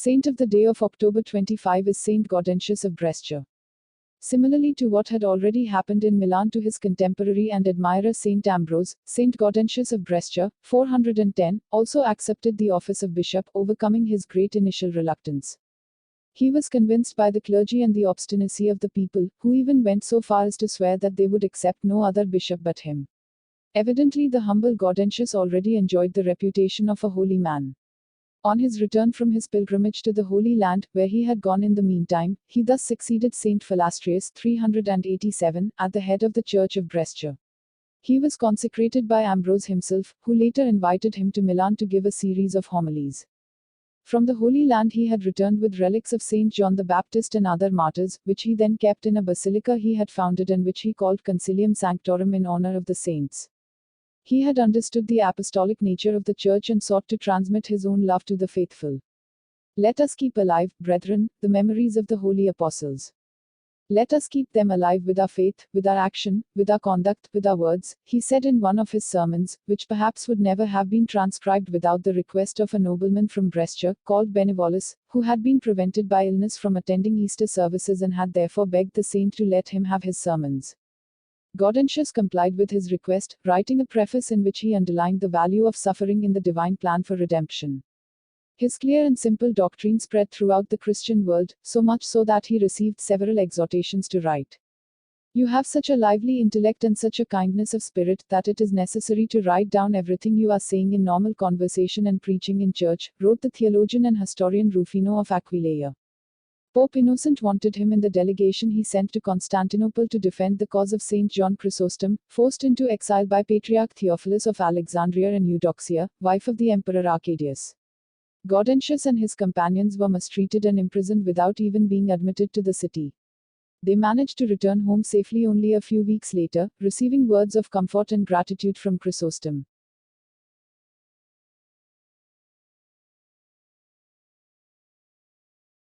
Saint of the day of October 25 is Saint Gaudentius of Brescia. Similarly to what had already happened in Milan to his contemporary and admirer Saint Ambrose, Saint Gaudentius of Brescia, 410, also accepted the office of bishop, overcoming his great initial reluctance. He was convinced by the clergy and the obstinacy of the people, who even went so far as to swear that they would accept no other bishop but him. Evidently the humble Gaudentius already enjoyed the reputation of a holy man. On his return from his pilgrimage to the Holy Land, where he had gone in the meantime, he thus succeeded Saint Philastrius 387, at the head of the Church of Brescia. He was consecrated by Ambrose himself, who later invited him to Milan to give a series of homilies. From the Holy Land he had returned with relics of Saint John the Baptist and other martyrs, which he then kept in a basilica he had founded and which he called Concilium Sanctorum in honor of the saints. He had understood the apostolic nature of the Church and sought to transmit his own love to the faithful. Let us keep alive, brethren, the memories of the holy apostles. Let us keep them alive with our faith, with our action, with our conduct, with our words, he said in one of his sermons, which perhaps would never have been transcribed without the request of a nobleman from Brescia, called Benevolus, who had been prevented by illness from attending Easter services and had therefore begged the saint to let him have his sermons. Gaudentius complied with his request, writing a preface in which he underlined the value of suffering in the divine plan for redemption. His clear and simple doctrine spread throughout the Christian world, so much so that he received several exhortations to write. You have such a lively intellect and such a kindness of spirit that it is necessary to write down everything you are saying in normal conversation and preaching in church, wrote the theologian and historian Rufino of Aquileia. Pope Innocent wanted him in the delegation he sent to Constantinople to defend the cause of Saint John Chrysostom, forced into exile by Patriarch Theophilus of Alexandria and Eudoxia, wife of the Emperor Arcadius. Gaudentius and his companions were mistreated and imprisoned without even being admitted to the city. They managed to return home safely only a few weeks later, receiving words of comfort and gratitude from Chrysostom.